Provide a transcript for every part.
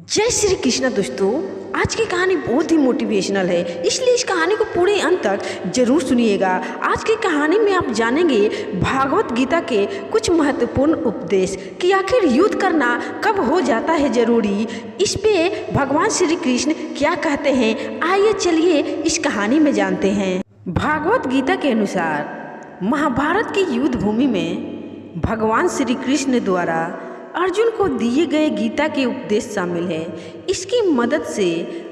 जय श्री कृष्ण दोस्तों। आज की कहानी बहुत ही मोटिवेशनल है, इसलिए इस कहानी को पूरे अंत तक जरूर सुनिएगा। आज की कहानी में आप जानेंगे भागवत गीता के कुछ महत्वपूर्ण उपदेश कि आखिर युद्ध करना कब हो जाता है जरूरी। इस पे भगवान श्री कृष्ण क्या कहते हैं, आइए चलिए इस कहानी में जानते हैं। भागवत गीता के अनुसार महाभारत की युद्ध भूमि में भगवान श्री कृष्ण द्वारा अर्जुन को दिए गए गीता के उपदेश शामिल है। इसकी मदद से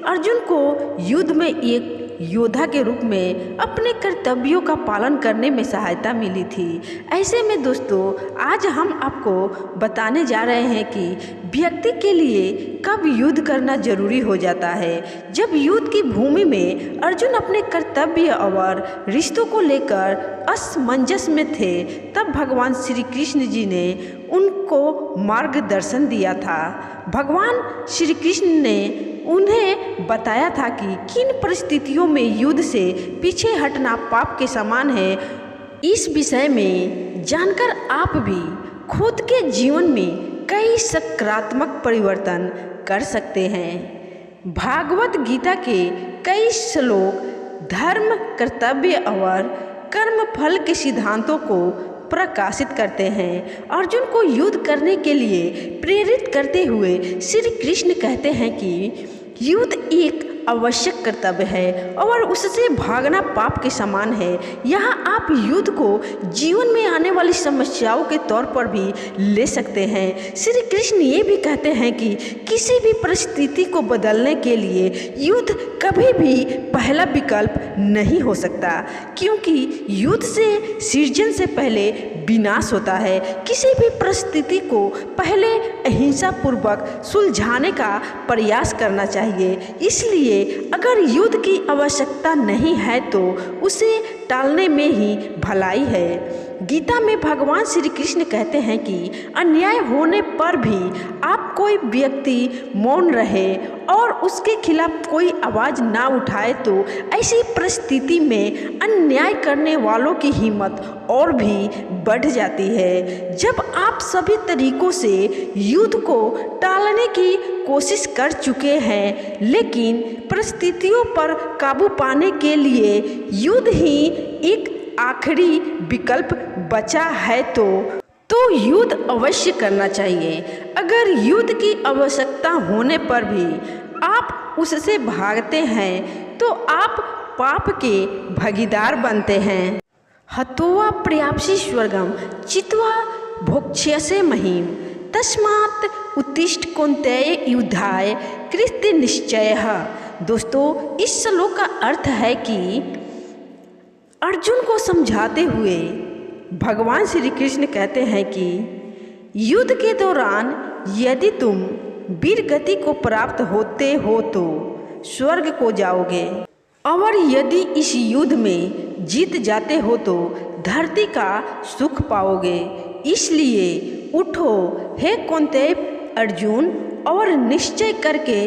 अर्जुन को युद्ध में एक योद्धा के रूप में अपने कर्तव्यों का पालन करने में सहायता मिली थी। ऐसे में दोस्तों, आज हम आपको बताने जा रहे हैं कि व्यक्ति के लिए कब युद्ध करना जरूरी हो जाता है। जब युद्ध की भूमि में अर्जुन अपने कर्तव्य और रिश्तों को लेकर असमंजस में थे, तब भगवान श्री कृष्ण जी ने उनको मार्गदर्शन दिया था। भगवान श्री कृष्ण ने उन्हें बताया था कि किन परिस्थितियों में युद्ध से पीछे हटना पाप के समान है। इस विषय में जानकर आप भी खुद के जीवन में कई सकारात्मक परिवर्तन कर सकते हैं। भागवत गीता के कई श्लोक धर्म, कर्तव्य और कर्म फल के सिद्धांतों को प्रकाशित करते हैं। अर्जुन को युद्ध करने के लिए प्रेरित करते हुए श्री कृष्ण कहते हैं कि युद्ध एक आवश्यक कर्तव्य है और उससे भागना पाप के समान है। यहाँ आप युद्ध को जीवन में आने वाली समस्याओं के तौर पर भी ले सकते हैं। श्री कृष्ण ये भी कहते हैं कि किसी भी परिस्थिति को बदलने के लिए युद्ध कभी भी पहला विकल्प नहीं हो सकता, क्योंकि युद्ध से सृजन से पहले विनाश होता है। किसी भी परिस्थिति को पहले अहिंसा पूर्वक सुलझाने का प्रयास करना चाहिए। इसलिए अगर युद्ध की आवश्यकता नहीं है तो उसे टालने में ही भलाई है। गीता में भगवान श्री कृष्ण कहते हैं कि अन्याय होने पर भी आप कोई व्यक्ति मौन रहे और उसके खिलाफ कोई आवाज़ ना उठाए तो ऐसी परिस्थिति में अन्याय करने वालों की हिम्मत और भी बढ़ जाती है। जब आप सभी तरीकों से युद्ध को टालने की कोशिश कर चुके हैं, लेकिन परिस्थितियों पर काबू पाने के लिए युद्ध ही एक आखिरी विकल्प बचा है तो युद्ध अवश्य करना चाहिए। अगर युद्ध की आवश्यकता होने पर भी आप उससे भागते हैं तो आप पाप के भागीदार बनते हैं। हत्वा प्रयाप्सि स्वर्गम चित्वा भोक्ष्यसे महीम तस्मात् उत्तिष्ठ कौन्तेय युद्धाय कृत्य निश्चयः। दोस्तों, इस श्लोक का अर्थ है कि अर्जुन को समझाते हुए भगवान श्री कृष्ण कहते हैं कि युद्ध के दौरान यदि तुम वीर गति को प्राप्त होते हो तो स्वर्ग को जाओगे, और यदि इस युद्ध में जीत जाते हो तो धरती का सुख पाओगे। इसलिए उठो हे कौन्तेय अर्जुन और निश्चय करके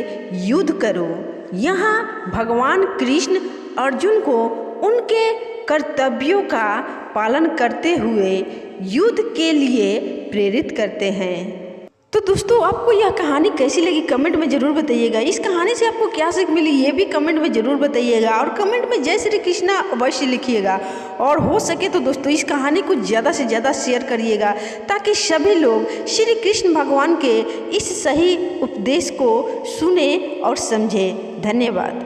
युद्ध करो। यहाँ भगवान कृष्ण अर्जुन को उनके कर्तव्यों का पालन करते हुए युद्ध के लिए प्रेरित करते हैं। तो दोस्तों, आपको यह कहानी कैसी लगी कमेंट में ज़रूर बताइएगा। इस कहानी से आपको क्या सीख मिली ये भी कमेंट में ज़रूर बताइएगा, और कमेंट में जय श्री कृष्ण अवश्य लिखिएगा। और हो सके तो दोस्तों, इस कहानी को ज़्यादा से ज़्यादा शेयर करिएगा ताकि सभी लोग श्री कृष्ण भगवान के इस सही उपदेश को सुने और समझें। धन्यवाद।